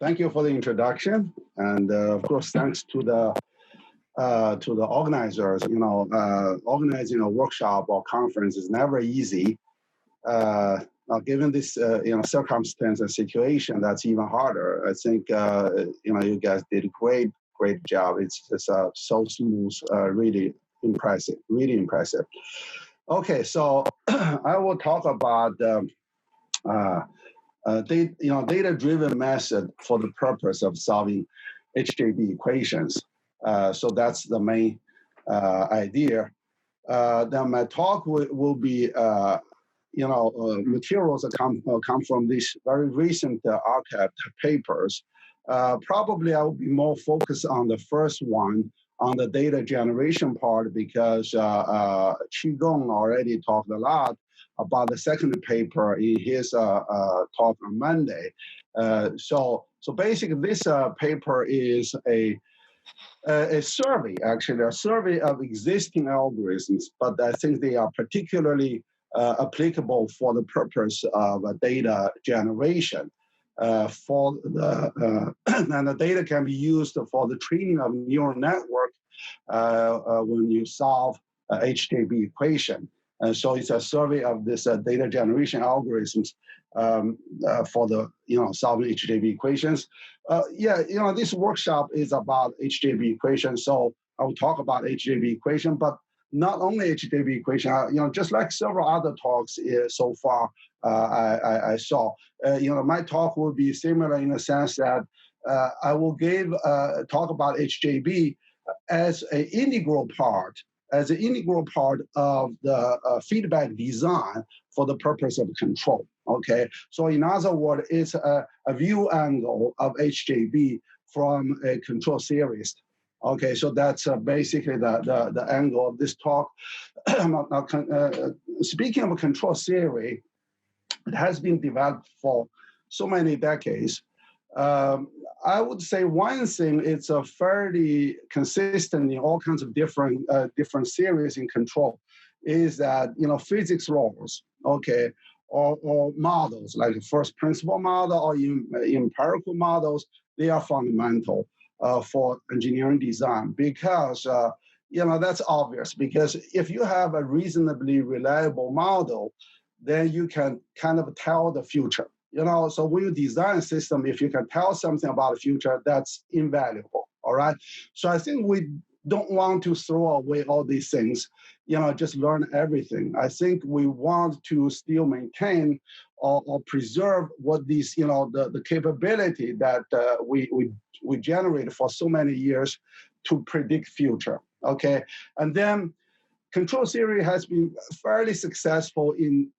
Thank you for the introduction, and of course, thanks to the organizers. Organizing a workshop or conference is never easy. Now, given this circumstance and situation, that's even harder. I think you guys did a great job. It's just so smooth, really impressive, really impressive. Okay, so I will talk about data-driven method for the purpose of solving HJB equations. So that's the main idea. Then my talk will be, materials that come from these very recent archived papers. Probably I will be more focused on the first one, on the data generation part, because Qigong already talked a lot about the second paper in his talk on Monday. So basically, this paper is a survey, actually, a survey of existing algorithms, but I think they are particularly applicable for the purpose of data generation. And the data can be used for the training of neural network when you solve HJB equation. And so it's a survey of this data generation algorithms for the solving HJB equations. This workshop is about HJB equations, so I will talk about HJB equation, but not only HJB equation. Just like several other talks so far I saw. My talk will be similar in the sense that I will talk about HJB as an integral part of the feedback design for the purpose of control. Okay, so in other words, it's a view angle of HJB from a control theorist. Okay, so that's basically the angle of this talk. Now, speaking of a control theory, it has been developed for so many decades. I would say one thing, it's a fairly consistent in all kinds of different theories in control, is that physics laws, okay, or models like first principle model or empirical models, they are fundamental for engineering design, because that's obvious. Because if you have a reasonably reliable model, then you can kind of tell the future. So when you design a system, if you can tell something about the future, that's invaluable, all right? So I think we don't want to throw away all these things, just learn everything. I think we want to still maintain or preserve what these, the capability that we generated for so many years to predict future, okay? And then control theory has been fairly successful in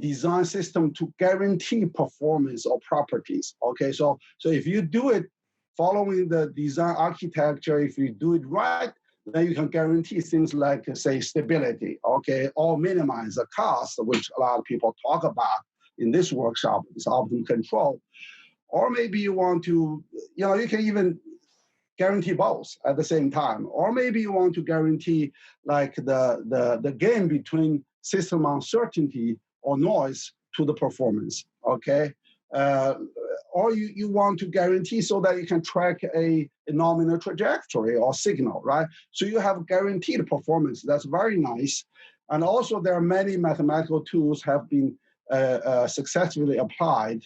design system to guarantee performance or properties. Okay, so if you do it following the design architecture, if you do it right, then you can guarantee things like, say, stability, okay, or minimize the cost, which a lot of people talk about in this workshop, is optimal control. Or maybe you want to, you can even guarantee both at the same time. Or maybe you want to guarantee like the gain between system uncertainty or noise to the performance, okay? Or you want to guarantee so that you can track a nominal trajectory or signal, right? So you have guaranteed performance. That's very nice. And also there are many mathematical tools have been successfully applied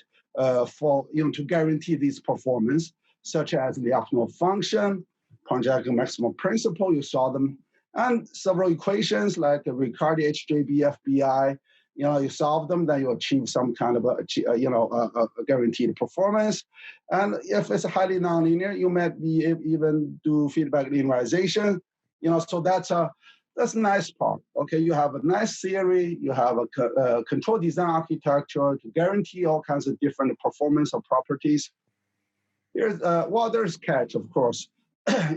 for, to guarantee this performance, such as the optimal function, conjugate maximum principle, you saw them, and several equations like the Riccardi, HJB, FBI. You solve them, then you achieve some kind of a guaranteed performance. And if it's highly nonlinear, you might be even do feedback linearization. So that's a nice part. Okay, you have a nice theory, you have a control design architecture to guarantee all kinds of different performance or properties. There's catch, of course.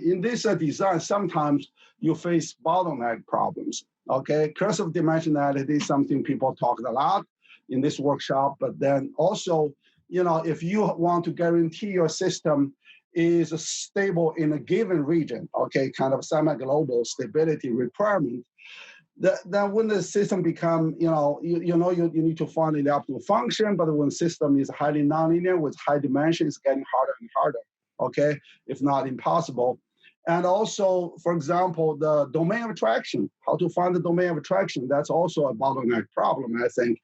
In this design, sometimes you face bottleneck problems. Okay, cursive dimensionality is something people talked a lot in this workshop, but then also, if you want to guarantee your system is stable in a given region, okay, kind of semi-global stability requirement, then when the system become, you need to find the optimal function, but when the system is highly nonlinear with high dimension, it's getting harder and harder, okay, if not impossible. And also, for example, the domain of attraction, how to find the domain of attraction, that's also a bottleneck problem, I think.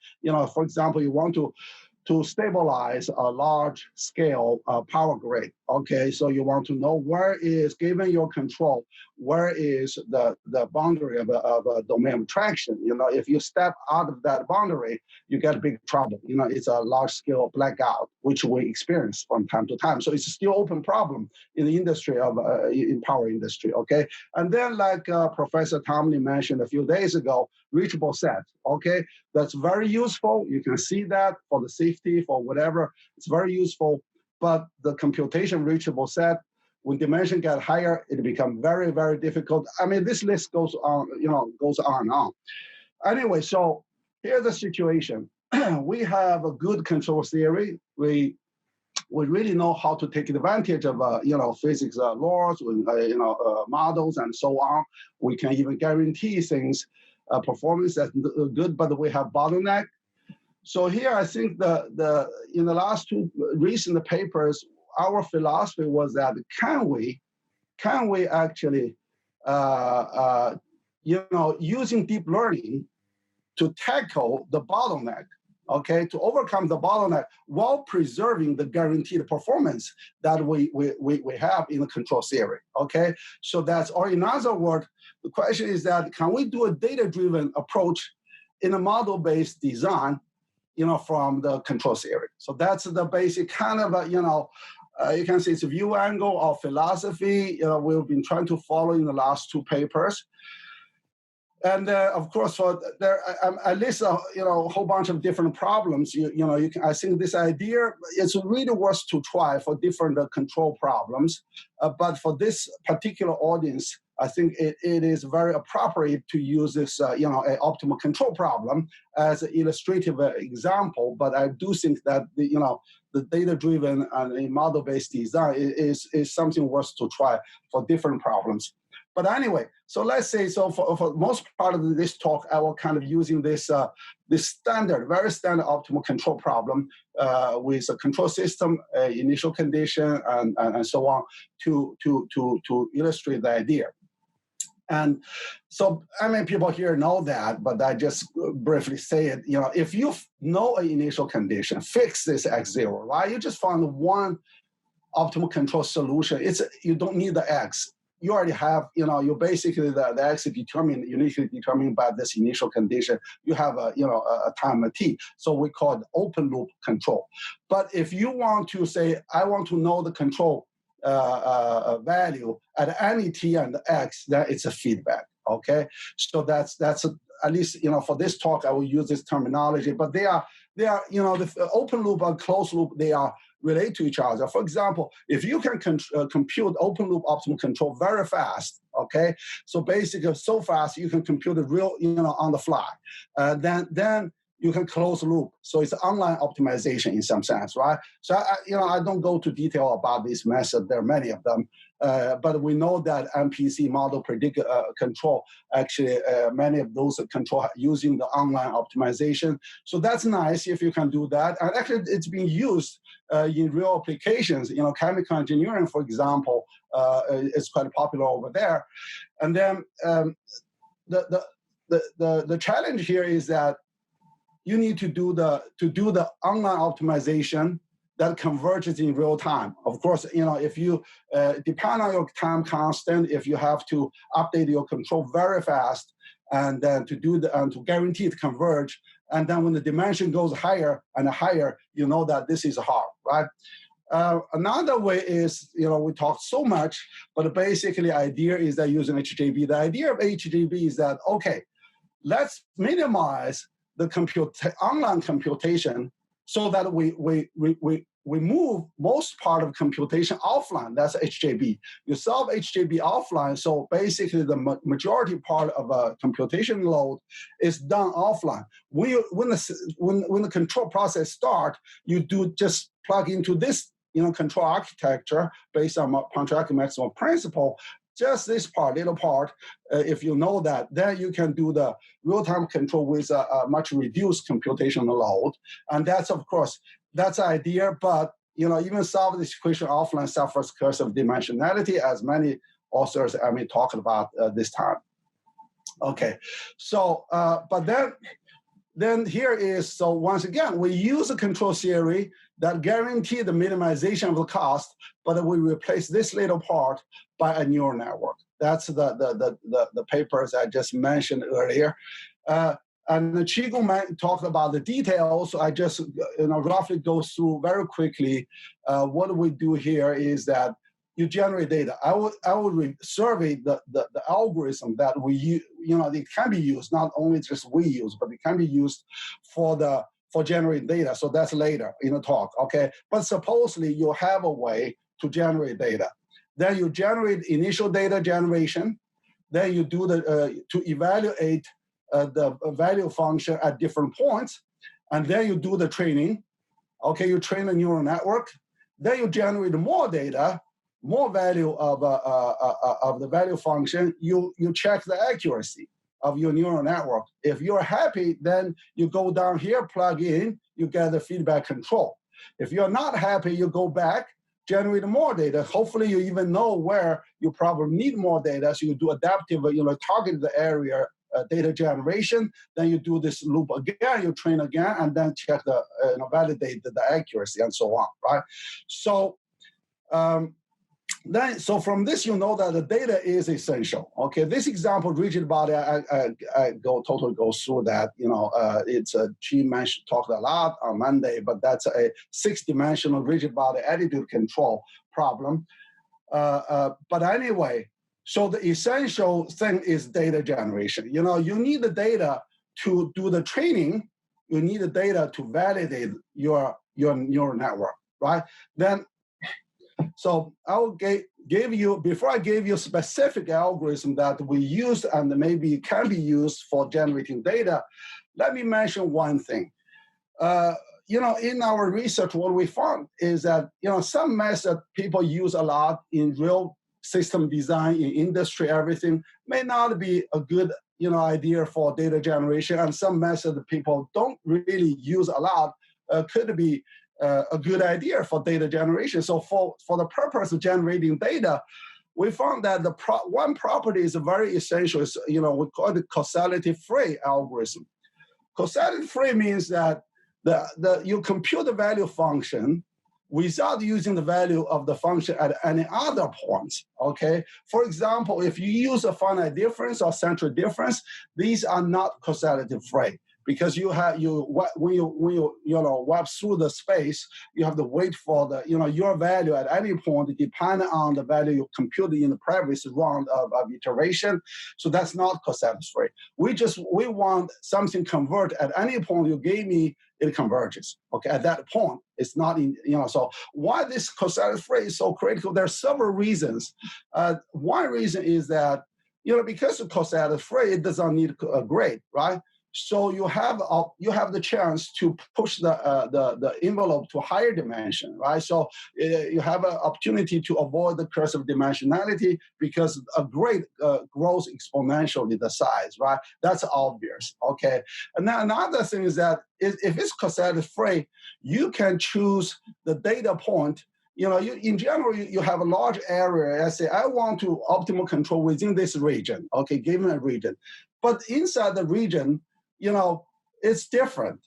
For example, you want to stabilize a large scale power grid. Okay, so you want to know where is, given your control, where is the boundary of a domain of attraction. If you step out of that boundary, you get big trouble. It's a large scale blackout, which we experience from time to time. So it's a still open problem in the industry of in power industry. Okay, and then like Professor Tomlin mentioned a few days ago, reachable set. Okay, that's very useful. You can see that for the safety, for whatever, it's very useful. But the computation reachable set, when dimension get higher, it becomes very, very difficult. I mean, this list goes on, goes on and on. Anyway, so here's the situation. We have a good control theory. We really know how to take advantage of, physics laws, models, and so on. We can even guarantee things, performance that's good, but we have bottleneck. So here, I think in the last two recent papers, our philosophy was that can we actually, using deep learning to tackle the bottleneck, okay, to overcome the bottleneck while preserving the guaranteed performance that we have in the control theory, okay? So that's, or in other words, the question is that can we do a data-driven approach in a model-based design, from the control theory? So that's the basic kind of, you can say it's a view angle of philosophy, we've been trying to follow in the last two papers. And of course, for there, I list a whole bunch of different problems. I think this idea is really worth to try for different control problems. But for this particular audience, I think it is very appropriate to use this, an optimal control problem as an illustrative example. But I do think that the data-driven and a model-based design is something worth to try for different problems. But anyway, so let's say, so for most part of this talk, I will kind of using this standard, very standard optimal control problem with a control system, initial condition, and so on to illustrate the idea. And so, I mean, people here know that, but I just briefly say it. If you know an initial condition, fix this x0, right? You just found one optimal control solution. You don't need the x. You already have, you basically the x is initially determined by this initial condition. You have a time t. So we call it open loop control. But if you want to say, I want to know the control value at any t and x, then it's a feedback. Okay, so that's at least for this talk I will use this terminology. But they are the open loop and closed loop, they are relate to each other. For example, if you can compute open loop optimal control very fast, okay, so basically so fast you can compute it real, on the fly, then you can close loop. So it's online optimization in some sense, right? So I don't go to detail about this method. There are many of them, but we know that MPC model predict control, actually many of those control using the online optimization. So that's nice if you can do that. And actually it's being used in real applications. Chemical engineering, for example, is quite popular over there. And then the challenge here is that you need to do the online optimization that converges in real time. Of course, if you depend on your time constant, if you have to update your control very fast, and then to guarantee it converge, and then when the dimension goes higher and higher, that this is hard, right? Another way is, we talk so much, but basically the idea is that using HJB. The idea of HJB is that, okay, let's minimize the online computation so that we move most part of computation offline. That's HJB. You solve HJB offline, so basically the majority part of a computation load is done offline. When the control process start, you do just plug into this control architecture based on Pontryagin maximum principle. just this part, little part, if you know that, then you can do the real-time control with a much reduced computational load. And that's, of course, that's the idea, but even solve this equation offline suffers curse of dimensionality, as many authors talking about this time. Okay, so but then here is, so once again, we use a control theory that guarantee the minimization of the cost, but we replace this little part by a neural network. That's the papers I just mentioned earlier. And Chigo talked about the details. So I just roughly go through very quickly. What we do here is that you generate data. I would survey the algorithm that we use. It can be used, not only just we use, but it can be used for generating data. So that's later in the talk, okay? But supposedly you have a way to generate data. Then you generate initial data generation. Then you do to evaluate the value function at different points. And then you do the training. Okay, you train a neural network. Then you generate more data, more value of the value function. You check the accuracy of your neural network. If you're happy, then you go down here, plug in, you get the feedback control. If you're not happy, you go back, generate more data. Hopefully you even know where you probably need more data, so you do adaptive, target the area data generation. Then you do this loop again, you train again, and then check validate the accuracy and so on, right? So so from this, you know that the data is essential. Okay, this example, rigid body, I totally go through that. It's G talked a lot on Monday, but that's a 6-dimensional rigid body attitude control problem. But anyway, so the essential thing is data generation. You need the data to do the training. You need the data to validate your neural network, right? Then. So I'll give you, before I give you specific algorithm that we use and maybe can be used for generating data, let me mention one thing. In our research, what we found is that, some method people use a lot in real system design, in industry, everything, may not be a good, idea for data generation. And some method people don't really use a lot could be a good idea for data generation. So for the purpose of generating data, we found that one property is very essential. Is, we call it causality-free algorithm. Causality-free means that you compute the value function without using the value of the function at any other points. Okay. For example, if you use a finite difference or central difference, these are not causality-free. Because when you walk through the space, you have to wait for your value at any point depending on the value you computed in the previous round of iteration. So that's not causality-free. We want something convert at any point you gave me, it converges. Okay, at that point, it's not in, so why this causality-free is so critical? There are several reasons. One reason is that, because of causality-free, it does not need a grade, right? So you have the chance to push the envelope to higher dimension, right? So you have an opportunity to avoid the curse of dimensionality because a grade grows exponentially the size, right? That's obvious, okay? And then another thing is that if it's causality-free, you can choose the data point. In general, you have a large area. I say, I want to optimal control within this region, okay, given a region. But inside the region, it's different.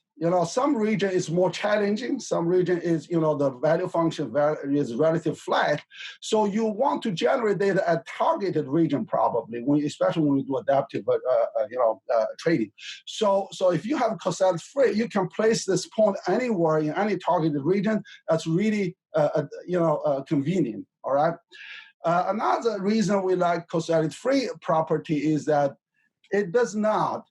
Some region is more challenging. Some region is, the value function is relatively flat. So you want to generate data at targeted region probably, especially when you do adaptive, training. So if you have causality-free, you can place this point anywhere in any targeted region. That's really, convenient. All right. Another reason we like causality-free property is that it does not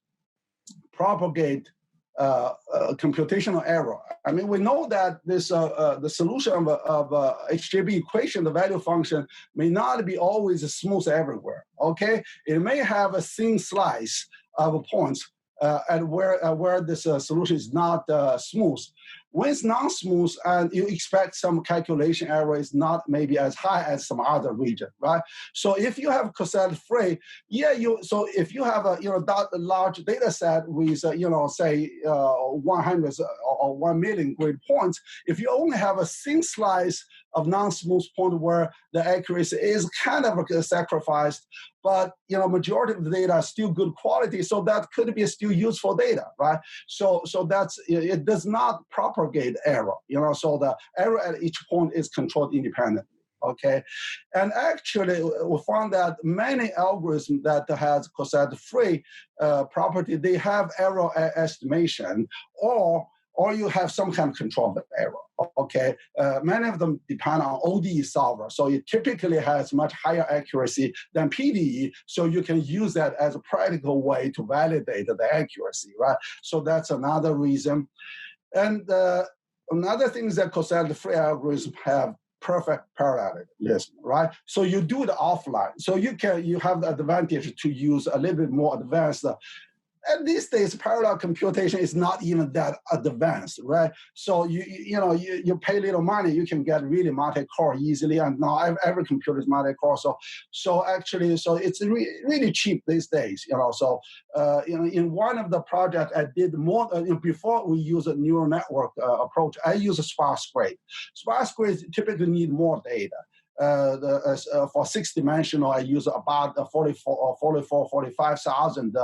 propagate computational error. I mean, we know that this the solution of HJB equation, the value function, may not be always smooth everywhere. Okay, it may have a thin slice of points and where this solution is not smooth. when it's non-smooth and you expect some calculation error is not maybe as high as some other region, right? So if you have causality-free, so if you have a large data set with say 100 or 1 million grid points, if you only have a thin slice of non-smooth point where the accuracy is kind of sacrificed, but majority of the data are still good quality, so that could be still useful data, right? So that's, it does not propagate error, so the error at each point is controlled independently. Okay, and actually we found that many algorithms that has causality-free property, they have error estimation, or you have some kind of control of error. Okay, many of them depend on ODE solver, so it typically has much higher accuracy than PDE, so you can use that as a practical way to validate the accuracy, right? So that's another reason. And another thing is that causality-free algorithms have perfect parallelism, right? So you do it offline, so you have the advantage to use a little bit more advanced. And these days, parallel computation is not even that advanced, right? So you pay little money, you can get really multi-core easily, and now every computer is multi-core. So it's really cheap these days, So in one of the projects I did more before we use a neural network approach, I use a sparse grid. Sparse grids typically need more data. For 6-dimensional, I use about 45,000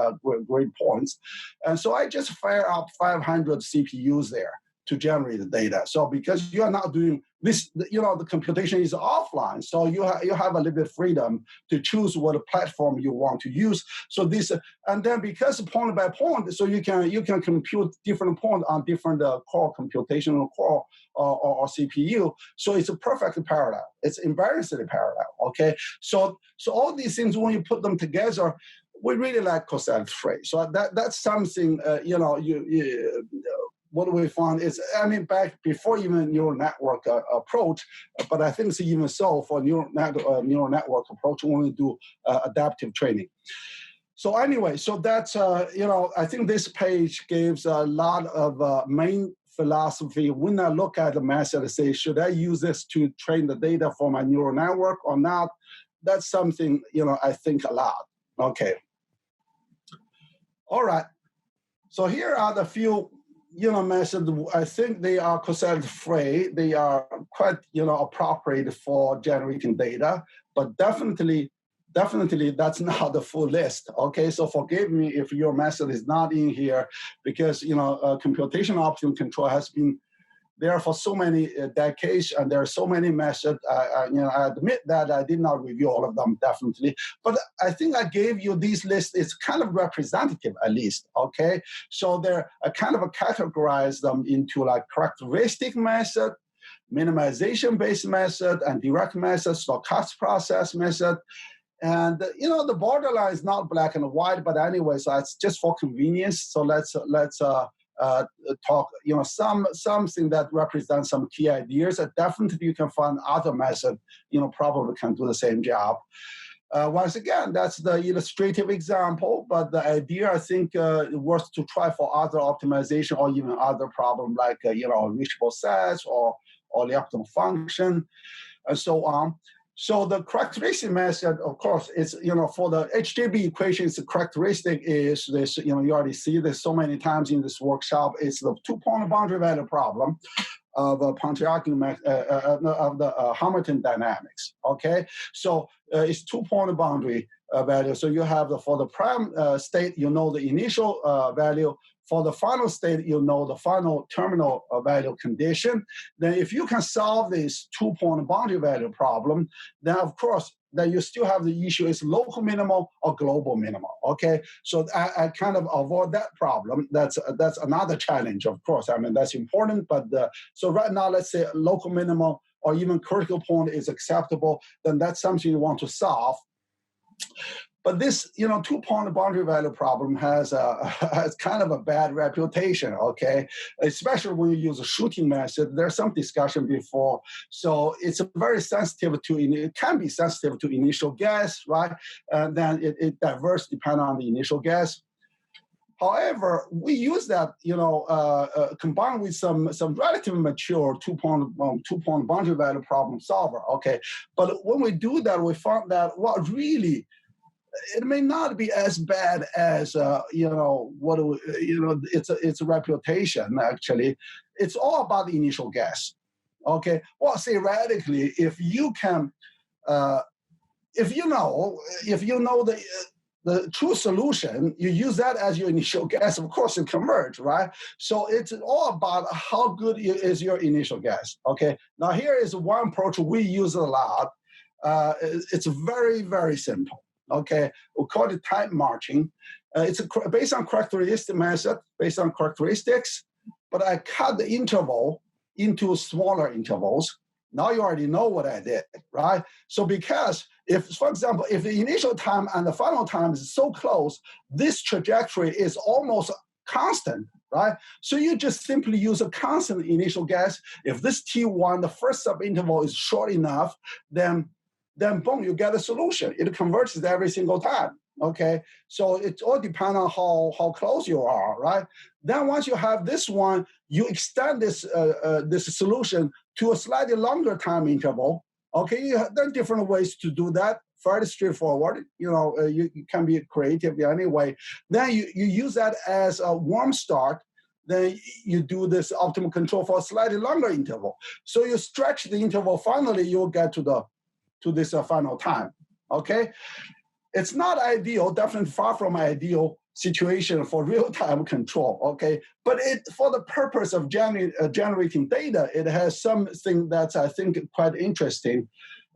grid points. And so I just fire up 500 CPUs there to generate the data. So because you are not doing this, the computation is offline, so you have a little bit of freedom to choose what platform you want to use. So this, and then because point by point, so you can compute different points on different core computational core or CPU. So it's a perfect parallel. It's embarrassingly parallel. Okay, so all these things, when you put them together, we really like causality-free. So that's something what we found is, back before even neural network approach, but I think it's even so for neural network approach when we do adaptive training. So anyway, so that's, I think this page gives a lot of main philosophy. When I look at the method, I say, should I use this to train the data for my neural network or not? That's something, I think a lot. Okay. All right. So here are the few methods. I think they are causality-free. They are quite, appropriate for generating data, but definitely that's not the full list. Okay, so forgive me if your method is not in here, because computational optimal control has been there for so many decades, and there are so many methods. I admit that I did not review all of them, definitely, but I think I gave you these lists. It's kind of representative, at least. Okay, so I kind of categorize them into like characteristic method, minimization-based method, and direct method, stochastic process method. And the borderline is not black and white, but anyway, so it's just for convenience. So let's talk, something that represents some key ideas. Definitely you can find other methods, probably can do the same job. Once again, that's the illustrative example, but the idea, I think, worth to try for other optimization or even other problem like, reachable sets or the optimal function and so on. So the characteristic method, of course, is, for the HJB equations, the characteristic is this, you already see this so many times in this workshop. It's the two-point boundary value problem of the Hamilton dynamics, okay? So it's two-point boundary value. So you have for the prime state, the initial value. For the final state, the final terminal value condition. Then if you can solve this two-point boundary value problem, then of course, then you still have the issue is local minimal or global minimal, okay? So I kind of avoid that problem. That's another challenge, of course. That's important, but so right now, let's say local minimal or even critical point is acceptable, then that's something you want to solve. But this, two-point boundary value problem has kind of a bad reputation, okay? Especially when you use a shooting method. There's some discussion before. So it's very sensitive it can be sensitive to initial guess, right? And then it diverges depending on the initial guess. However, we use that, combined with some relatively mature two-point boundary value problem solver. Okay, but when we do that, we found that what really it may not be as bad as it's a reputation. Actually, it's all about the initial guess. Okay, well, theoretically, if you know the true solution, you use that as your initial guess. Of course, it converge, right? So it's all about how good is your initial guess. Okay. Now here is one approach we use a lot. It's very, very simple. Okay, we call it time marching. It's based on characteristic method, based on characteristics, but I cut the interval into smaller intervals. Now you already know what I did, right? So because if, for example, if the initial time and the final time is so close, this trajectory is almost constant, right? So you just simply use a constant initial guess. If this T1, the first subinterval is short enough, then boom, you get a solution. It converges every single time. Okay, so it all depends on how close you are, right? Then once you have this one, you extend this solution to a slightly longer time interval. Okay, there are different ways to do that. Fairly straightforward. You can be creative anyway. Then you use that as a warm start. Then you do this optimal control for a slightly longer interval. So you stretch the interval. Finally, you'll get to this final time. Okay. It's not ideal, definitely far from ideal situation for real-time control, okay? But for the purpose of generating data, it has something that's, I think, quite interesting.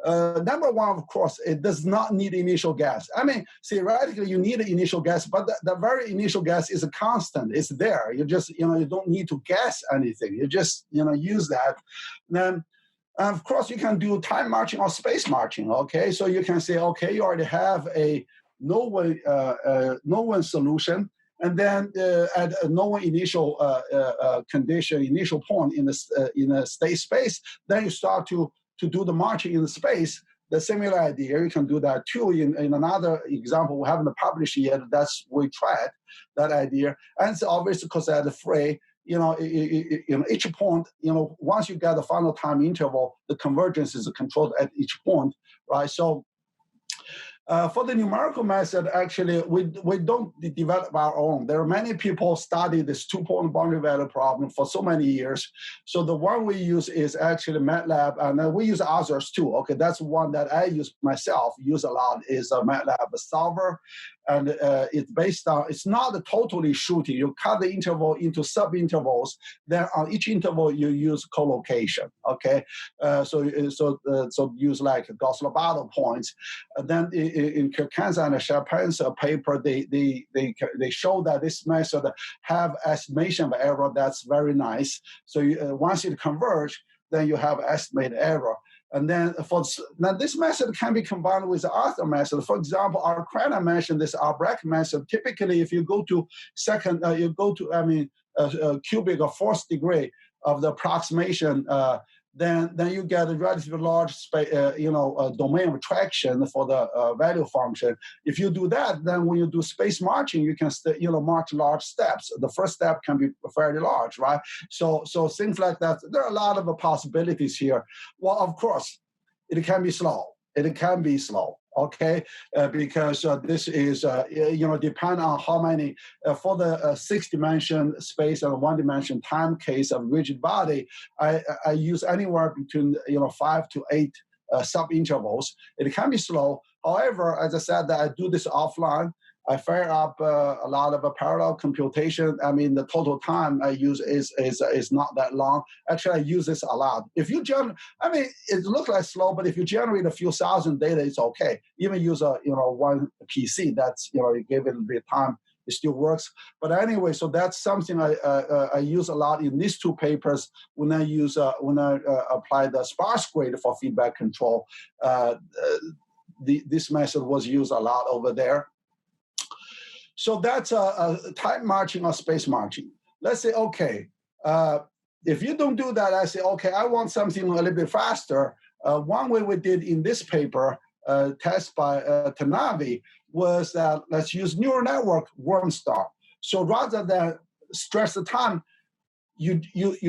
Number one, of course, it does not need initial guess. I mean, theoretically, you need an initial guess, but the very initial guess is a constant. It's there. You just, you don't need to guess anything. You just, use that. Then, of course, you can do time marching or space marching, okay? So you can say, okay, you already have a no-one solution, and then at a no-one initial condition, initial point in the state space, then you start to do the marching in the space. The similar idea, you can do that too in another example we haven't published yet. We tried that idea. And it's obvious because at the fray, each point, once you get the final time interval, the convergence is controlled at each point, right? So for the numerical method, actually, we don't develop our own. There are many people study this two-point boundary value problem for so many years. So the one we use is actually MATLAB, and then we use others too. Okay, that's one that I use myself, use a lot, is a MATLAB solver. And it's based on, it's not totally shooting. You cut the interval into sub-intervals. Then on each interval, you use collocation, okay? So use like Gauss-Lobato points. Then in Kirkan's and Chapin's paper, they show that this method have estimation of error that's very nice. So once it converges, then you have estimated error. And then this method can be combined with the other method. For example, our Krana mentioned this Albrecht method. Typically, if you go to cubic or fourth degree of the approximation, then you get a relatively large domain of attraction for the value function. If you do that, then when you do space marching, you can march large steps. The first step can be fairly large, right? So things like that. There are a lot of possibilities here. Well, of course, it can be slow. Okay, because this is, depend on how many, for the 6-dimension space and 1-dimension time case of rigid body, I use anywhere between, 5 to 8 sub-intervals. It can be slow. However, as I said, that I do this offline. I fire up a lot of parallel computation. I mean, the total time I use is not that long. Actually, I use this a lot. If you it looks like slow, but if you generate a few thousand data, it's okay. Even use one PC. That's you give it a bit of time, it still works. But anyway, so that's something I use a lot in these two papers when I apply the sparse grid for feedback control. This method was used a lot over there. So that's a time marching or space marching. Let's say, okay, if you don't do that, I say, okay, I want something a little bit faster. One way we did in this paper, test by Tanavi, was that let's use neural network warm start. So rather than stress the time, you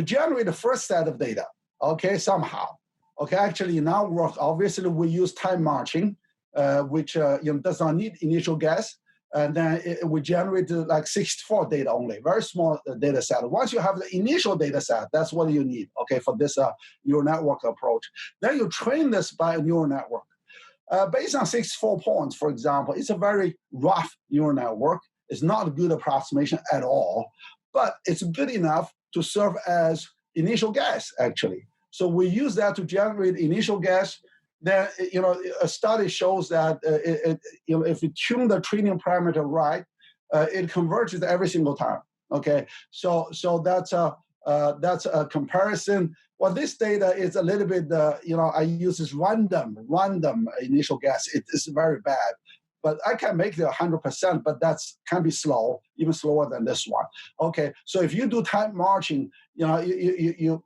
generate the first set of data, okay, somehow. Okay, actually in our work, obviously we use time marching, which does not need initial guess, and then we generate like 64 data only, very small data set. Once you have the initial data set, that's what you need, okay, for this neural network approach. Then you train this by a neural network. Based on 64 points, for example, it's a very rough neural network. It's not a good approximation at all, but it's good enough to serve as initial guess, actually. So we use that to generate initial guess. Then, a study shows that if you tune the training parameter right, it converges every single time. Okay, so that's a comparison. Well, this data is a little bit, I use this random initial guess. It is very bad, but I can make it 100%, but that's can be slow, even slower than this one. Okay, so if you do time marching, you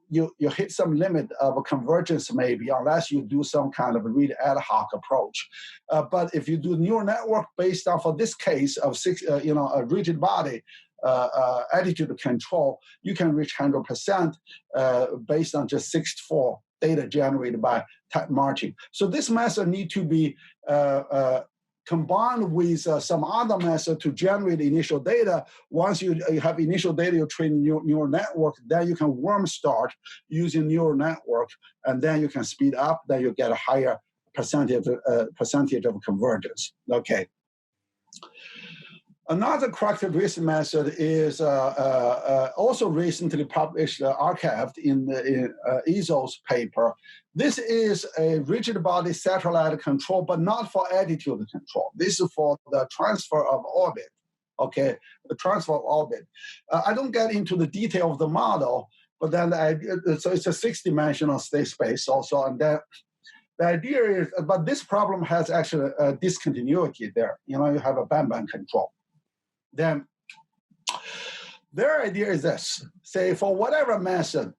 hit some limit of convergence maybe, unless you do some kind of really ad hoc approach. But if you do neural network based on, for this case of a rigid body, attitude control, you can reach 100% based on just 64 data generated by time marching. So this method need to be combined with some other method to generate initial data. Once you have initial data, you train neural network, then you can warm start using neural network, and then you can speed up, then you get a higher percentage of convergence. Okay. Another characteristic method is also recently published, archived in Izzo's paper. This is a rigid body satellite control, but not for attitude control. This is for the transfer of orbit, okay, the transfer of orbit. I don't get into the detail of the model, but then so it's a 6-dimensional state space also, and then the idea is, but this problem has actually a discontinuity there. You have a band control. Then their idea is this: say for whatever method,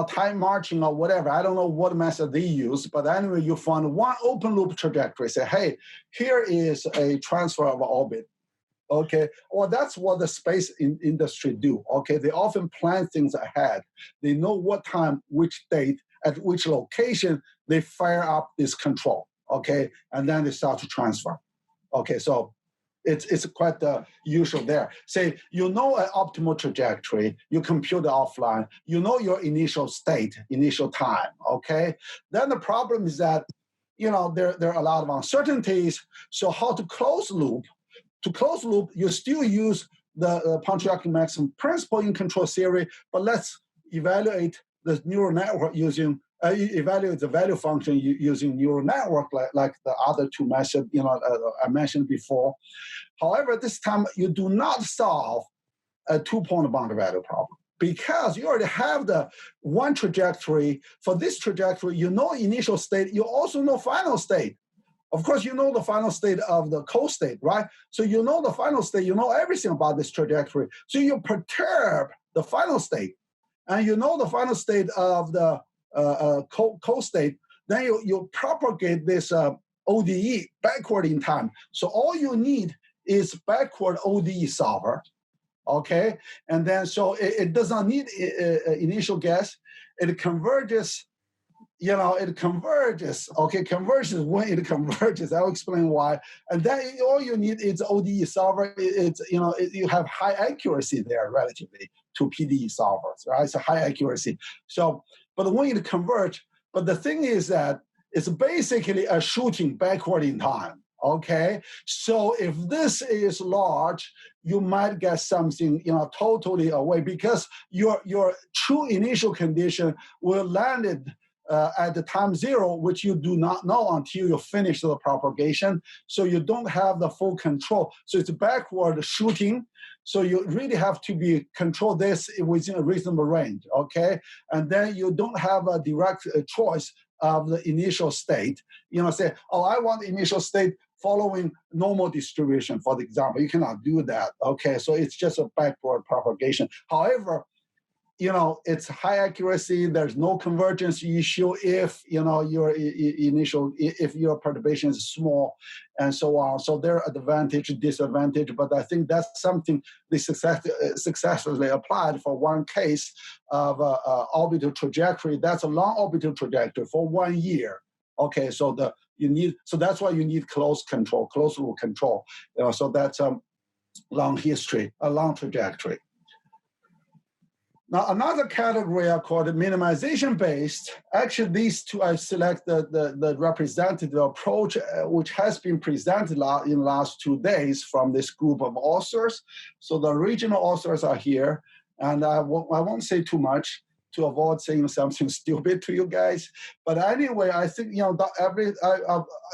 time marching or whatever, I don't know what method they use, but anyway, you find one open loop trajectory. Say, hey, here is a transfer of orbit. Okay, well, that's what the space industry do. Okay, they often plan things ahead. They know what time, which date, at which location they fire up this control. Okay, and then they start to transfer. Okay, so it's quite usual there. Say, an optimal trajectory, you compute it offline, your initial state, initial time, okay? Then the problem is that, there are a lot of uncertainties. So how to close loop? To close loop, you still use the punctuality maximum principle in control theory, but let's evaluate the neural network using evaluate the value function using neural network like the other two methods I mentioned before. However, this time you do not solve a two-point boundary value problem because you already have the one trajectory. For this trajectory, initial state, you also know final state. Of course, the final state of the co-state, right? So the final state, everything about this trajectory. So you perturb the final state, and the final state of the co-state, then you propagate this ODE backward in time. So all you need is backward ODE solver, okay? And then so it does not need initial guess. It converges, it converges, okay? Converges when it converges. I'll explain why. And then all you need is ODE solver. You have high accuracy there relatively to PDE solvers, right? It's a high accuracy. So, but when it converge, but the thing is that it's basically a shooting backward in time, okay? So if this is large, you might get something, totally away because your true initial condition will land it at the time zero, which you do not know until you finish the propagation. So you don't have the full control. So it's backward shooting. So you really have to control this within a reasonable range, okay? And then you don't have a direct choice of the initial state. Say, oh, I want the initial state following normal distribution, for example. You cannot do that, okay? So it's just a backward propagation. However, it's high accuracy. There's no convergence issue if if your perturbation is small, and so on. So there are advantage, disadvantage, but I think that's something they successfully applied for one case of orbital trajectory. That's a long orbital trajectory for 1 year. Okay, so that's why you need closed loop control. So that's long history, a long trajectory. Now, another category I call it minimization-based. Actually, these two, I select the representative approach, which has been presented in the last 2 days from this group of authors. So the original authors are here, and I won't say too much to avoid saying something stupid to you guys. But anyway, I think,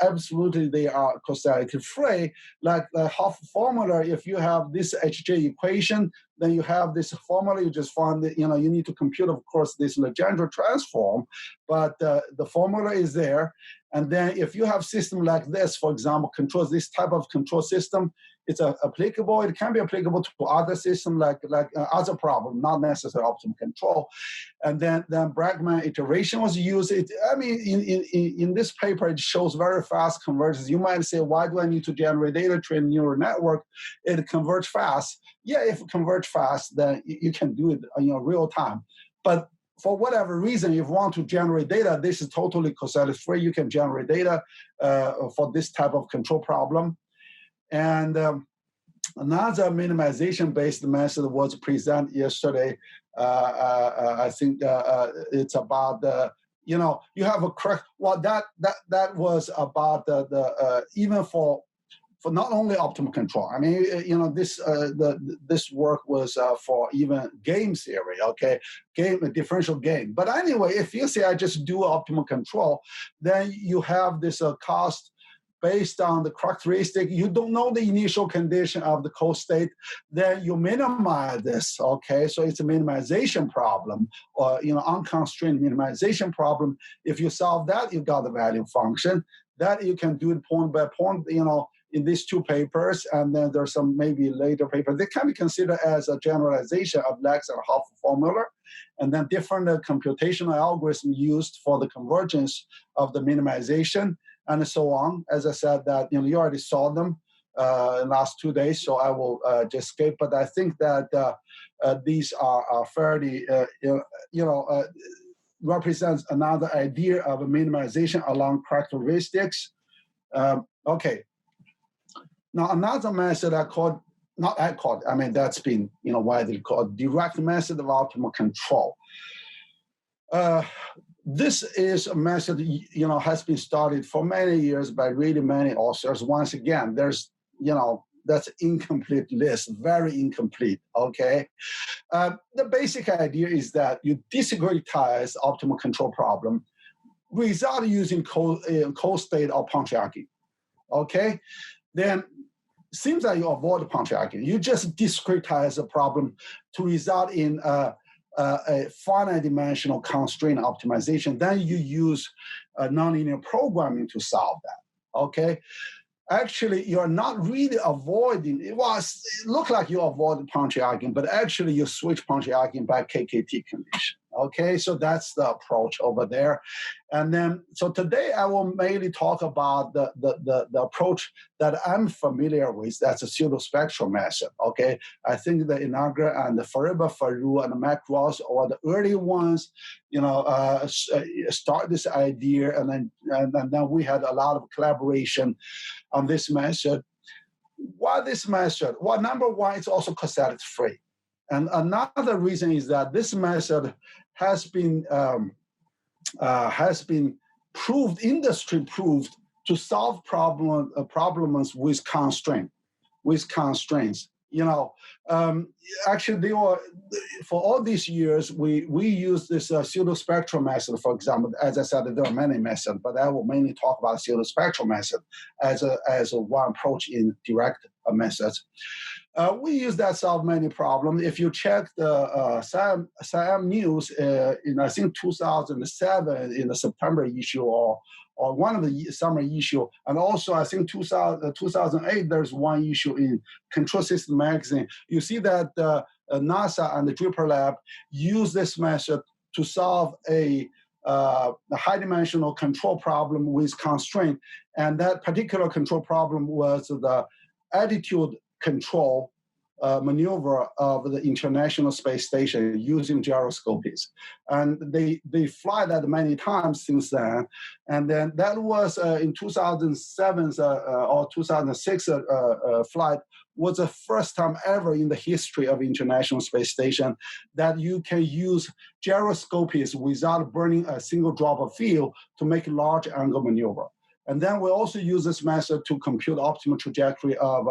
absolutely they are causality-free. Like the Hoff formula, if you have this HJ equation, then you have this formula, you just find that, you need to compute, of course, this Legendre transform, but the formula is there. And then if you have system like this, for example, controls this type of control system, it's applicable. It can be applicable to other systems like other problem, not necessarily optimal control. And then Bregman iteration was used. In this paper, it shows very fast convergence. You might say, why do I need to generate data train neural network? It converges fast. Yeah, if it converges fast, then you can do it in real time. But for whatever reason, if you want to generate data, this is totally causality-free. You can generate data for this type of control problem. And another minimization-based method was presented yesterday. I think it's about you have a correct. Well, that was about even for not only optimal control. I mean, this work was for even game theory. Okay, differential game. But anyway, if you say I just do optimal control, then you have this cost. Based on the characteristic, you don't know the initial condition of the co-state, then you minimize this, okay? So it's a minimization problem, or unconstrained minimization problem. If you solve that, you got the value function. That you can do it point by point, in these 2 papers, and then there's some maybe later papers. They can be considered as a generalization of Lex and Hoff formula, and then different computational algorithms used for the convergence of the minimization, and so on. As I said, that you already saw them in the last 2 days, so I will just skip. But I think that these are fairly, represents another idea of a minimization along characteristics. Okay. Now another method that's been widely called direct method of optimal control. This is a method, has been studied for many years by really many authors. Once again, there's, that's incomplete list, very incomplete, okay? The basic idea is that you discretize optimal control problem without using co-state or Pontryagin, okay? Then seems like you avoid Pontryagin. You just discretize the problem to result in a finite dimensional constraint optimization. Then you use nonlinear programming to solve that, okay? Actually, you're not really avoiding, it looked like you avoid Pontryagin, but actually you switch Pontryagin by KKT condition, okay? So that's the approach over there. And then, so today I will mainly talk about the approach that I'm familiar with. That's a pseudospectral method, okay? I think the inaugural and the Fariba, Faru, and the Mac Ross are the early ones, start this idea, and then we had a lot of collaboration on this method. Why this method? Well, number one, it's also causality-free. And another reason is that this method has been proved, industry proved, to solve problems with constraints. Actually, they were, for all these years, we use this pseudospectral method, for example. As I said, there are many methods, but I will mainly talk about pseudospectral method as a one approach in direct methods. We use that to solve many problems. If you check the SIAM news in, I think, 2007 in the September issue or one of the summer issue, and also I think 2008, there's one issue in Control System magazine. You see that NASA and the Draper Lab use this method to solve a high-dimensional control problem with constraint, and that particular control problem was the attitude control maneuver of the International Space Station using gyroscopes. And they fly that many times since then. And then that was in 2007 or 2006 flight was the first time ever in the history of International Space Station that you can use gyroscopes without burning a single drop of fuel to make large angle maneuver. And then we also use this method to compute optimal trajectory of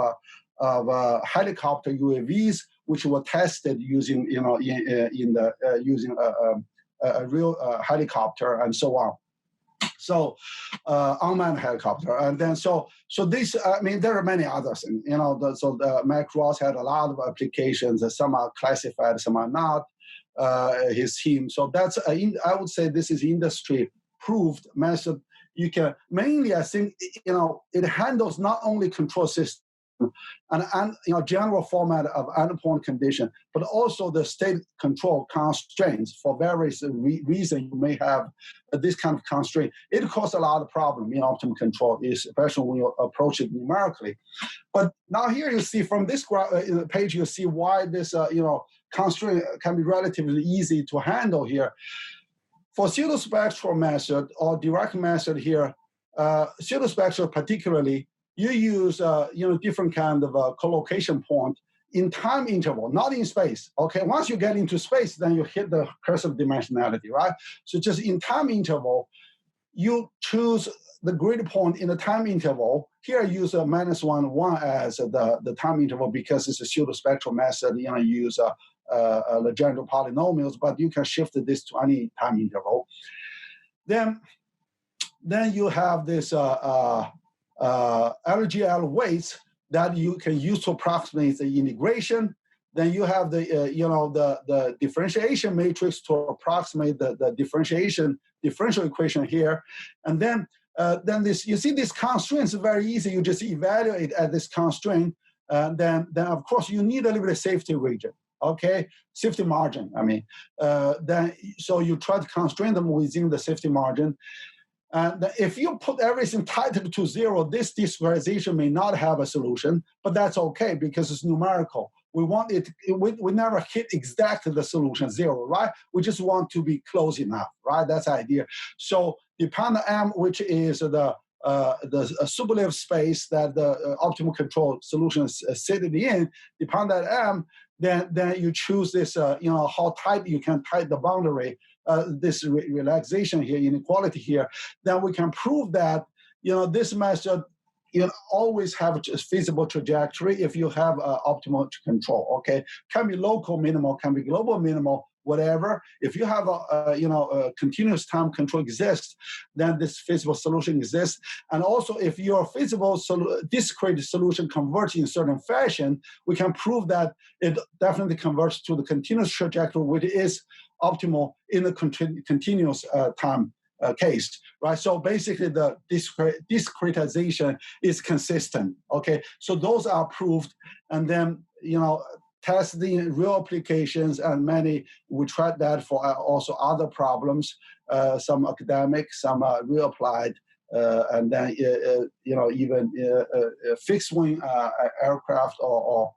helicopter UAVs, which were tested using, using a real helicopter and so on. So unmanned helicopter, and then so this. I mean, there are many others. So Mac Ross had a lot of applications. Some are classified, some are not. His team. So that's I would say this is industry proved method. You can mainly, I think, it handles not only control system and general format of endpoint condition, but also the state control constraints. For various reasons, you may have this kind of constraint. It causes a lot of problem in optimal control, especially when you approach it numerically. But now here you see from this page, you see why this constraint can be relatively easy to handle here. For pseudospectral method or direct method here, pseudospectral particularly, you use different kind of collocation point in time interval, not in space. Okay, once you get into space, then you hit the curse of dimensionality, right? So just in time interval, you choose the grid point in the time interval. Here I use a -1 as the time interval because it's a pseudospectral method. You use Legendre polynomials, but you can shift this to any time interval. Then you have this LGL weights that you can use to approximate the integration. Then you have the differentiation matrix to approximate the differential equation here, and then this, you see these constraints are very easy. You just evaluate at this constraint, and then of course you need a little bit of safety region. Okay, safety margin. I mean, then so you try to constrain them within the safety margin. And if you put everything tightened to 0, this discretization may not have a solution, but that's okay because it's numerical. We want it, we never hit exactly the solution 0, right? We just want to be close enough, right? That's the idea. So depend on M, which is the superlative space that the optimal control solution is sitting in, depend on M, then you choose this, how tight you can tighten the boundary, this relaxation here, inequality here, then we can prove that, this method, always have a feasible trajectory if you have optimal control, okay? Can be local minimal, can be global minimal, whatever. If you have a continuous time control exists, then this feasible solution exists. And also, if your feasible discrete solution converts in certain fashion, we can prove that it definitely converts to the continuous trajectory, which is optimal in the continuous time case, right? So basically, the discretization is consistent. Okay, so those are proved, and then testing real applications, and many, we tried that for also other problems, some academic, some real applied, and then even fixed wing aircraft or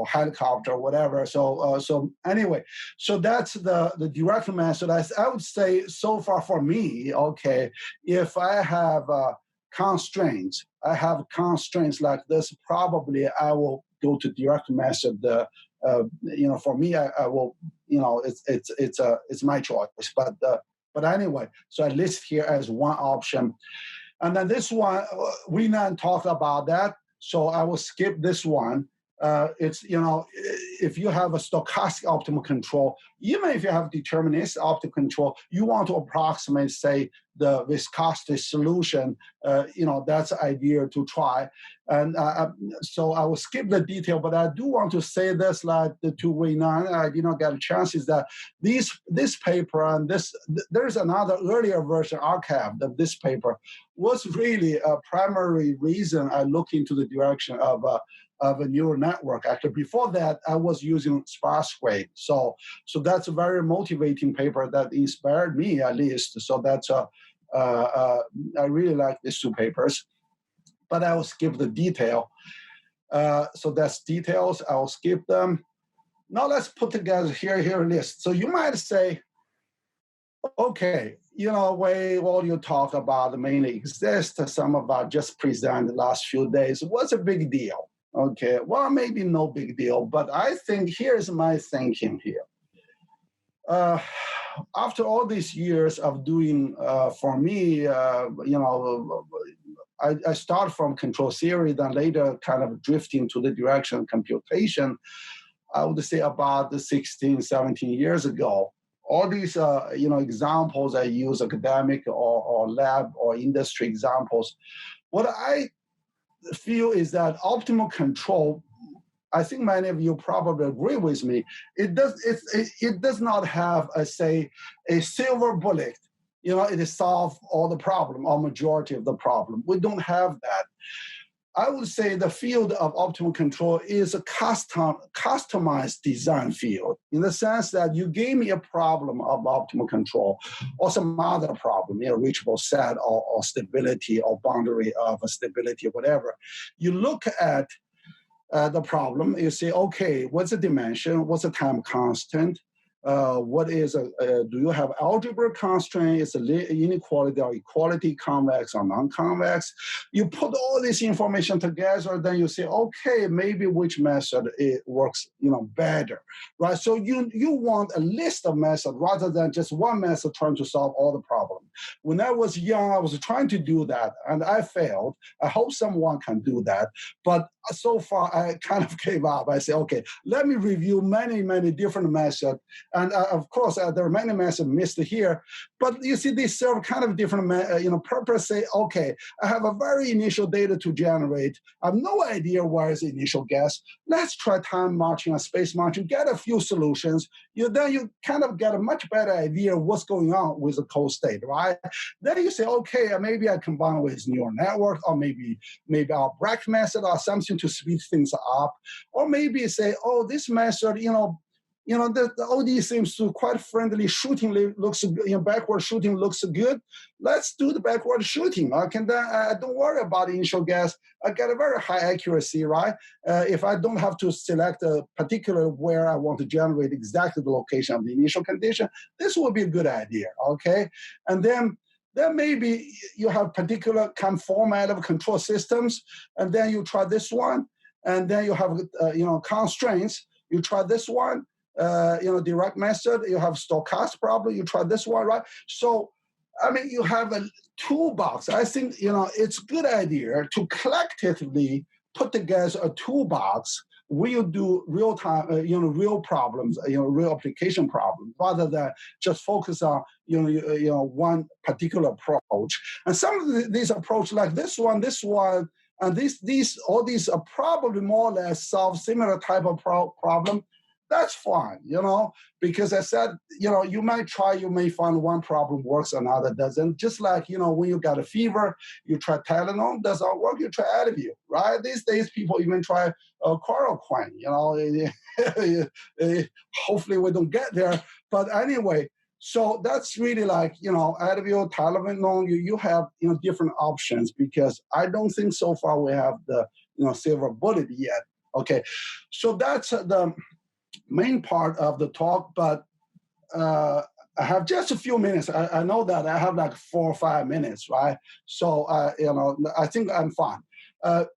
helicopter, whatever. So anyway, so that's the direct method. I would say so far for me, okay, if I have constraints like this, probably I will go to direct method. For me, I will, it's my choice. But anyway, so I list here as one option, and then this one we not talked about that, so I will skip this one. It's, if you have a stochastic optimal control, even if you have deterministic optimal control, you want to approximate, say, the viscosity solution, that's the idea to try. And so I will skip the detail, but I do want to say this, like the two Wei Kang, I did not get a chance, is that this paper and there's another earlier version archived of this paper was really a primary reason I look into the direction of a neural network. Actually, before that, I was using Sparse Grids. So that's a very motivating paper that inspired me, at least. So that's I really like these two papers, but I will skip the detail. So that's details. I will skip them. Now let's put together here a list. So you might say, okay, Wei, all you talk about mainly exists. Some of our just presented the last few days. What's a big deal? Okay, well, maybe no big deal, but I think here's my thinking here. After all these years of doing, for me, I start from control theory, then later kind of drifting to the direction of computation. I would say about 16, 17 years ago. All these, examples I use, academic or lab or industry examples. What I feel is that optimal control, I think many of you probably agree with me, it does not have a silver bullet, it solves all the problem or majority of the problem. We don't have that. I would say the field of optimal control is a customized design field, in the sense that you gave me a problem of optimal control or some other problem, reachable set or stability or boundary of a stability or whatever. You look at the problem, you say, okay, what's the dimension? What's the time constant? What is do you have algebra constraint? Is the inequality or equality convex or non-convex? You put all this information together, then you say, okay, maybe which method it works, better, right? So you want a list of methods rather than just one method trying to solve all the problems. When I was young, I was trying to do that, and I failed. I hope someone can do that, but so far I kind of gave up. I say, okay, let me review many, many different methods. And of course, there are many methods missed here, but you see, they serve kind of different, purpose. Say, okay, I have a very initial data to generate. I have no idea where is the initial guess. Let's try time marching and space marching, get a few solutions. Then you kind of get a much better idea of what's going on with the code state, right? Then you say, okay, maybe I combine with neural network, or maybe our Brecht method or something to speed things up, or maybe say, oh, this method, the OD seems to quite friendly. Shooting looks, backward shooting looks good. Let's do the backward shooting. I don't worry about the initial guess. I get a very high accuracy, right? If I don't have to select a particular where I want to generate exactly the location of the initial condition, this would be a good idea, okay? And then maybe you have particular kind of format of control systems, and then you try this one, and then you have, constraints. You try this one. Direct method, you have stochastic problem, you try this one, right? So, you have a toolbox. I think, it's a good idea to collectively put together a toolbox where you do real time, real problems, real application problems, rather than just focus on, one particular approach. And some of these approaches, like this one, and all these are probably more or less solve similar type of problem. That's fine, because I said, you might try, you may find one problem works, another doesn't. Just like, when you got a fever, you try Tylenol, doesn't work, you try Advil, right? These days, people even try chloroquine, hopefully we don't get there. But anyway, so that's really like, Advil, Tylenol, you have, different options, because I don't think so far we have the, silver bullet yet. Okay, so that's the main part of the talk, but I have just a few minutes. I know that I have like 4 or 5 minutes, right? So, I think I'm fine.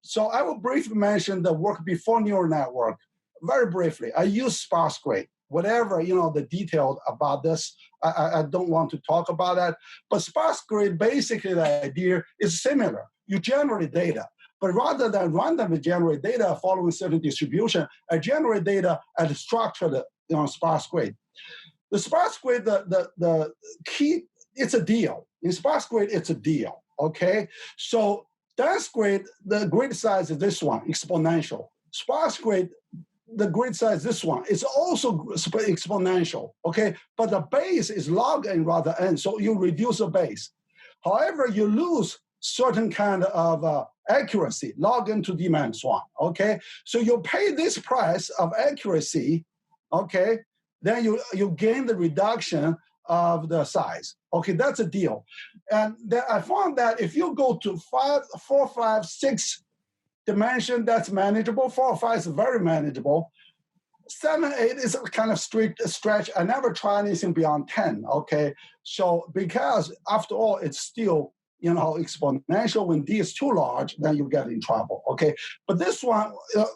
So I will briefly mention the work before neural network, very briefly. I use Sparse Grids. Whatever, the detail about this, I don't want to talk about that. But Sparse Grid, basically the idea is similar. You generate data. But rather than randomly generate data following certain distribution, I generate data at a structured sparse grid. The sparse grid, the key, it's a deal. In sparse grid, it's a deal, okay? So dense grid, the grid size is this one, exponential. Sparse grid, the grid size, this one, is also exponential, okay? But the base is log n rather n, so you reduce the base. However, you lose certain kind of accuracy, log n to d minus 1, okay? So you pay this price of accuracy, okay? Then you gain the reduction of the size. Okay, that's a deal. And then I found that if you go to 4, 5, 6 dimension, that's manageable. 4 or 5 is very manageable. 7, 8 is a kind of strict stretch. I never try anything beyond 10, okay? So because after all, it's still exponential. When d is too large, then you get in trouble, okay? But this one,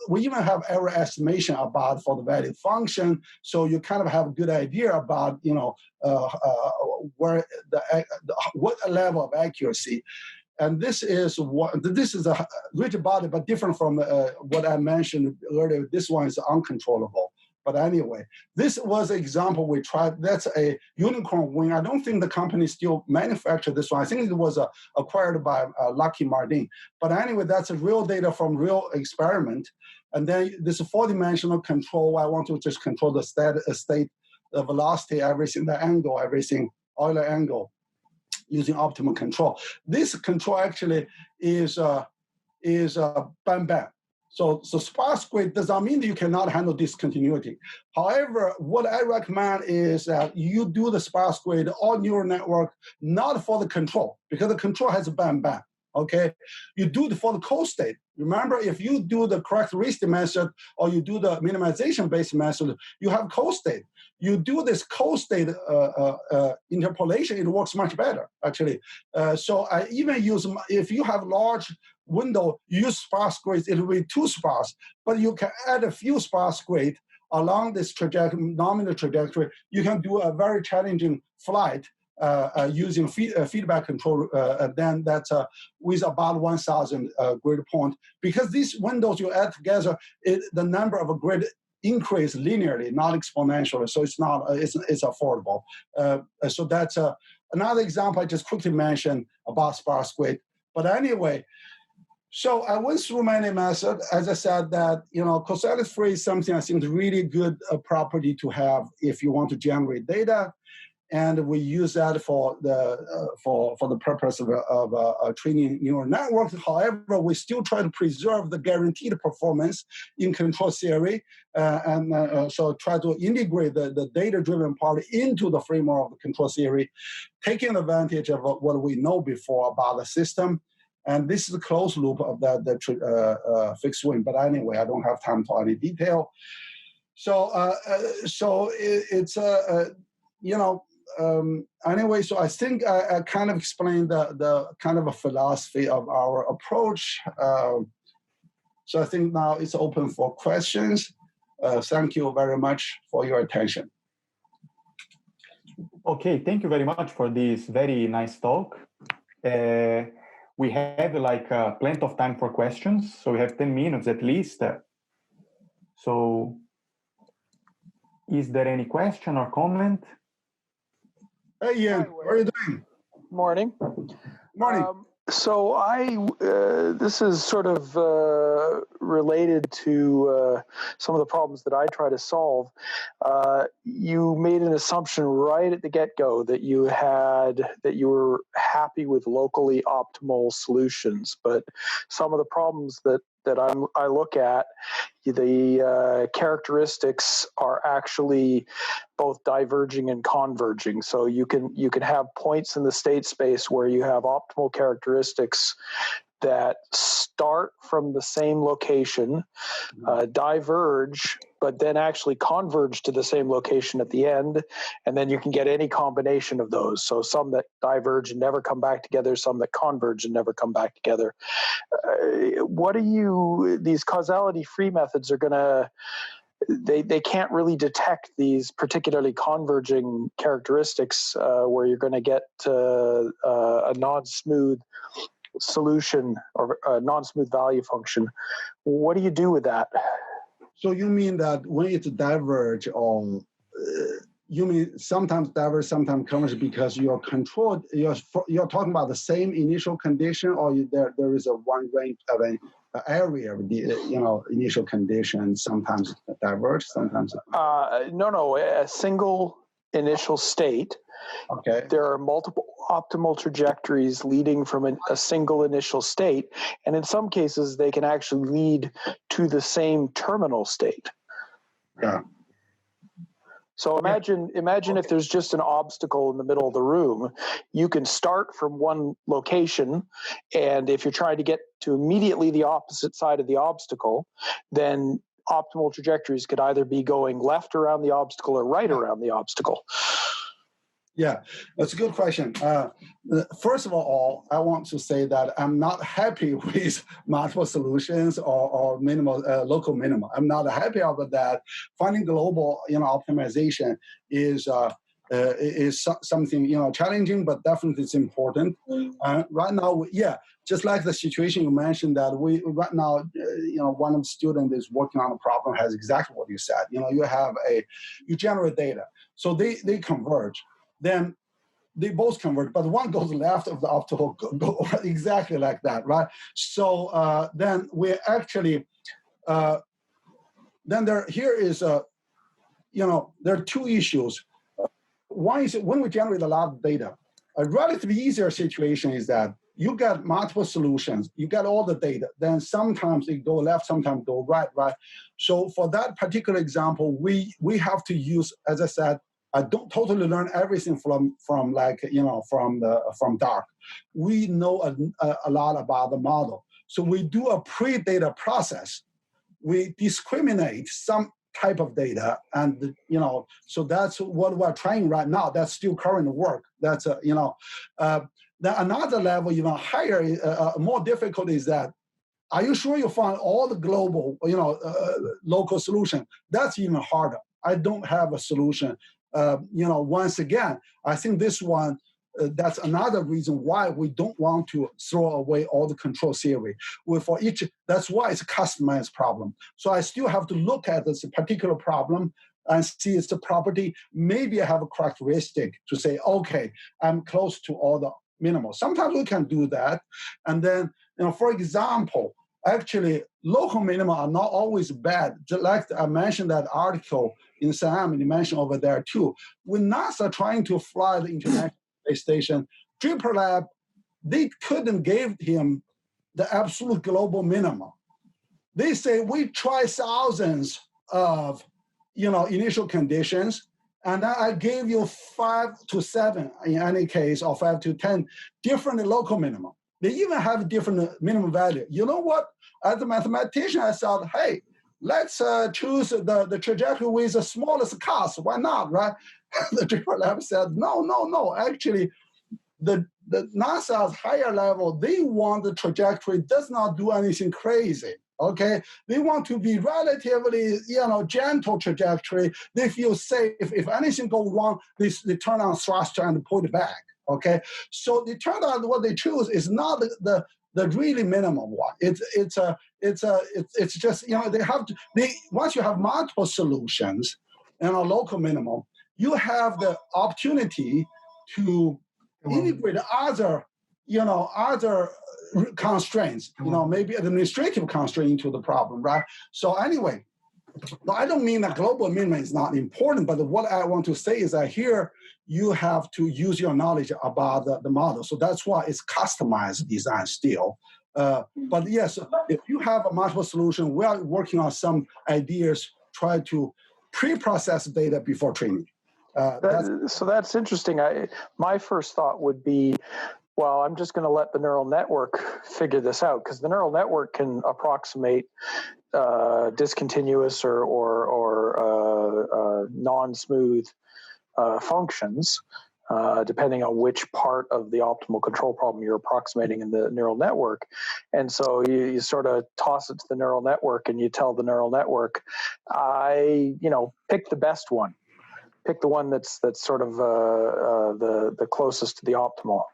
we even have error estimation about for the value function, so you kind of have a good idea about, where what level of accuracy. And this is a rigid body, but different from what I mentioned earlier. This one is uncontrollable. But anyway, this was an example we tried. That's a unicorn wing. I don't think the company still manufactured this one. I think it was acquired by Lockheed Martin. But anyway, that's a real data from real experiment. And then this 4-dimensional control, I want to just control the state, the velocity, everything, the angle, everything, Euler angle, using optimal control. This control actually is bam. So sparse grid does not mean that you cannot handle discontinuity. However, what I recommend is that you do the sparse grid or neural network not for the control, because the control has a bam, okay? You do it for the co-state. Remember, if you do the characteristic method or you do the minimization-based method, you have co-state. You do this co-state interpolation, it works much better, actually. So I even use, if you have large window, you use sparse grids, it will be too sparse, but you can add a few sparse grids along this nominal trajectory. You can do a very challenging flight using feedback control, then that's with about 1,000 grid point. Because these windows you add together, the number of a grid increase linearly, not exponentially, so it's not it's affordable. So that's another example I just quickly mentioned about sparse grid. But anyway, so I went through many methods. As I said, that causality-free is something I think is really good property to have if you want to generate data, and we use that for the purpose of training neural networks. However, we still try to preserve the guaranteed performance in control theory, so try to integrate the data-driven part into the framework of the control theory, taking advantage of what we know before about the system. And this is a closed loop of that fixed wing. But anyway, I don't have time to any detail. So it's anyway. So I think I kind of explained the kind of a philosophy of our approach. So I think now it's open for questions. Thank you very much for your attention. Okay, thank you very much for this very nice talk. We have plenty of time for questions, so we have 10 minutes at least. So is there any question or comment? Hey, Ian, how are you doing? Morning. Morning. So this is sort of related to some of the problems that I try to solve. You made an assumption right at the get-go that you were happy with locally optimal solutions, but some of the problems that I look at, the characteristics are actually both diverging and converging. So you can have points in the state space where you have optimal characteristics that start from the same location, diverge, but then actually converge to the same location at the end, and then you can get any combination of those. So some that diverge and never come back together, some that converge and never come back together. These causality-free methods are going to, they can't really detect these particularly converging characteristics where you're going to get a non-smooth solution or a non-smooth value function, what do you do with that? So you mean that when it's diverge, or you mean sometimes diverge, sometimes converge because you're controlled, you're talking about the same initial condition, or there is a one range of an area of the initial condition, sometimes diverge, sometimes No, a single initial state. Okay. There are multiple optimal trajectories leading from a single initial state, and in some cases they can actually lead to the same terminal state. Yeah. So imagine if there's just an obstacle in the middle of the room. You can start from one location, and if you're trying to get to immediately the opposite side of the obstacle, then optimal trajectories could either be going left around the obstacle or right around the obstacle. Yeah, that's a good question. First of all, I want to say that I'm not happy with multiple solutions or minimal local minima. I'm not happy about that. Finding global, optimization is something challenging, but definitely it's important. Right now, just like the situation you mentioned, that we right now, one of the students is working on a problem has exactly what you said. You generate data, so they converge. Then they both converge, but one goes left of the optical, go exactly like that, right? So then we actually, then there are two issues. One is when we generate a lot of data, a relatively easier situation is that you got multiple solutions, you got all the data, then sometimes they go left, sometimes go right? So for that particular example, we have to use, as I said, I don't totally learn everything from dark. We know a lot about the model. So we do a pre-data process. We discriminate some type of data, and so that's what we're trying right now. That's still current work. That's then another level, higher, more difficult is that. Are you sure you find all the global, local solution? That's even harder. I don't have a solution. Once again, I think this one, that's another reason why we don't want to throw away all the control theory. That's why it's a customized problem. So I still have to look at this particular problem and see its property. Maybe I have a characteristic to say, okay, I'm close to all the minimal. Sometimes we can do that. And then, for example, actually, local minima are not always bad. Just like I mentioned that article in SAM, you mentioned over there too. When NASA trying to fly the International Space Station, Draper Lab, they couldn't give him the absolute global minimum. They say we try thousands of initial conditions, and I gave you 5 to 7 in any case, or 5 to 10 different local minimum. They even have different minimum value. You know what? As a mathematician, I thought, hey, let's choose the trajectory with the smallest cost. Why not, right? The Draper Lab said, no. Actually, the NASA's higher level, they want the trajectory does not do anything crazy. Okay, they want to be relatively, gentle trajectory. They feel safe. If anything goes wrong, they turn on thruster and pull it back. Okay, so it turned out what they choose is not the really minimum one. It's just once you have multiple solutions and a local minimum, you have the opportunity to integrate other constraints, maybe administrative constraint into the problem, right? So anyway, I don't mean that global minimum is not important, but what I want to say is that here you have to use your knowledge about the model. So that's why it's customized design still. But yes, if you have a multiple solution, we are working on some ideas, try to pre-process data before training. So that's interesting. My first thought would be, well, I'm just going to let the neural network figure this out, because the neural network can approximate discontinuous or non-smooth functions, depending on which part of the optimal control problem you're approximating in the neural network. And so you sort of toss it to the neural network and you tell the neural network, pick the best one. Pick the one that's sort of the closest to the optimal.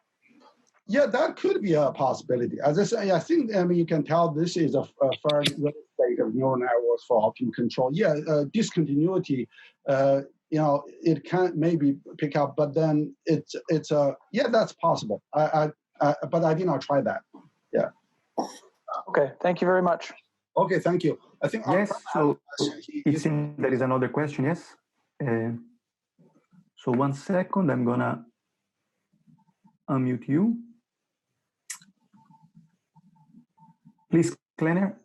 Yeah, that could be a possibility. As I say, I think, I mean, you can tell this is a fairly good state of neural networks for optimal control. Yeah, discontinuity, it can maybe pick up, but then it's yeah, that's possible. But I did not try that. Yeah. Okay, thank you very much. Okay, thank you. I think yes. So it seems there is another question. Yes. So 1 second, I'm gonna unmute you. Please, Klenner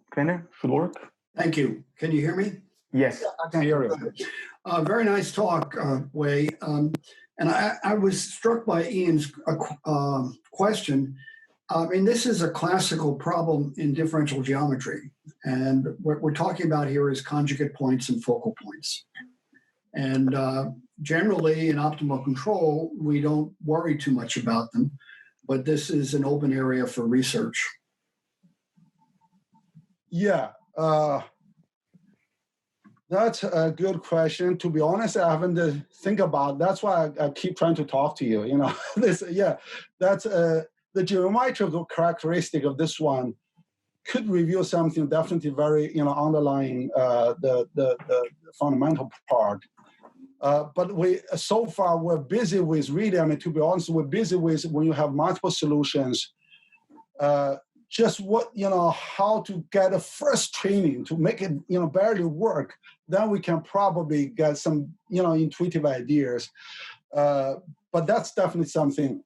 should work. Thank you. Can you hear me? Yes. I can hear you. Very nice talk, Wei. And I was struck by Ian's question. I mean, this is a classical problem in differential geometry. And what we're talking about here is conjugate points and focal points. And generally, in optimal control, we don't worry too much about them. But this is an open area for research. Yeah, that's a good question. To be honest, I haven't think about. That's why I keep trying to talk to you. You know, that's the geometrical characteristic of this one could reveal something definitely very underlying the fundamental part. But so far we're busy with really. I mean, to be honest, we're busy with when you have multiple solutions. Just how to get a first training to make it, barely work. Then we can probably get some, intuitive ideas. But that's definitely something,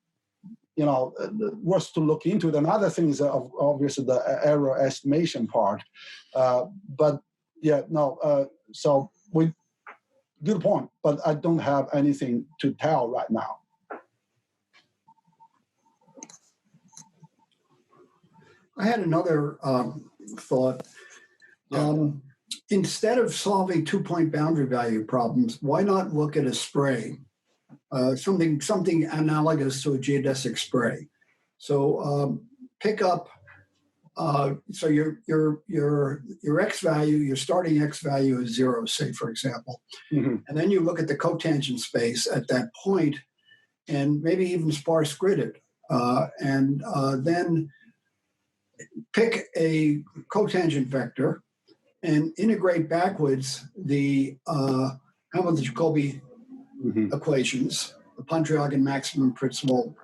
worth to look into. Another thing is obviously the error estimation part. But yeah, no. So good point. But I don't have anything to tell right now. I had another thought. Instead of solving 2-point boundary value problems, why not look at a spray, something analogous to a geodesic spray? So pick up. So your x value, your starting x value is 0, say for example, and then you look at the cotangent space at that point, and maybe even sparse grid it, and then pick a cotangent vector and integrate backwards the Hamilton-Jacobi equations, the Pontryagin maximum principal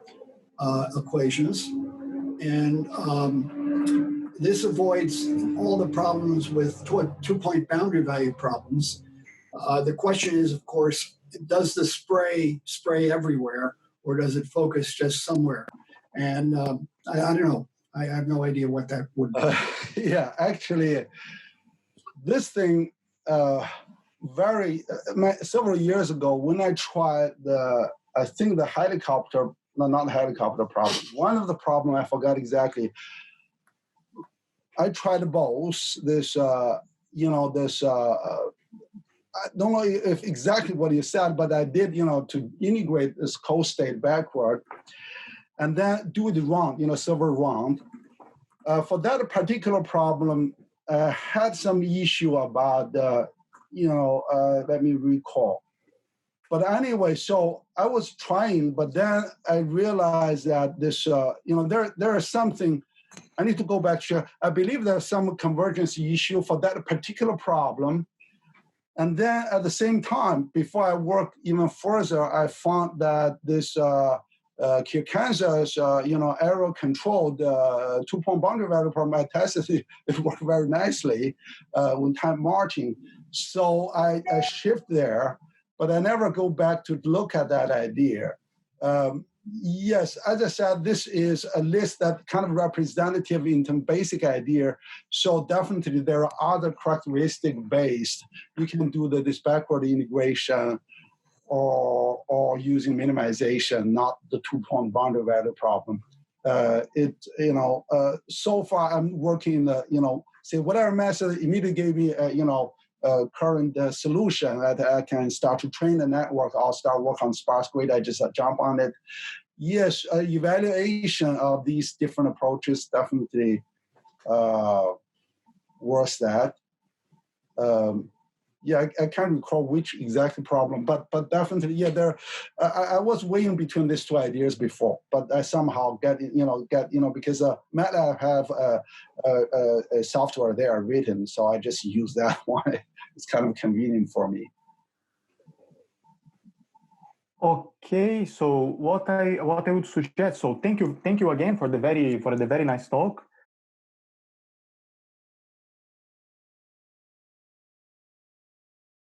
equations. And this avoids all the problems with 2-point boundary value problems. The question is, of course, does the spray everywhere, or does it focus just somewhere? And I don't know. I have no idea what that would be. Yeah, actually, this thing, several years ago, when I tried the helicopter, no, not helicopter problem. One of the problem, I forgot exactly. I tried both. I don't know if exactly what you said, but I did, to integrate this co-state backward. And then do it round, several round. For that particular problem, I had some issue about, let me recall. But anyway, so I was trying, but then I realized that this, there is something, I need to go back here. I believe there's some convergence issue for that particular problem. And then at the same time, before I worked even further, I found that this, Kansas, error-controlled 2-point boundary value problem, I tested it worked very nicely when time marching. So I shift there, but I never go back to look at that idea. Yes, as I said, this is a list that kind of representative in some basic idea. So definitely there are other characteristic based. You can do this backward integration or using minimization, not the 2-point boundary value problem. So far I'm working, say whatever method immediately gave me, current solution that I can start to train the network. I'll start work on sparse grid. I just jump on it. Yes, evaluation of these different approaches definitely worth that. yeah, I can't recall which exact problem, but definitely, yeah, there. I was weighing between these two ideas before, but I somehow get because MATLAB have a software there written, so I just use that one. It's kind of convenient for me. Okay, so what I would suggest. So thank you again for the very nice talk.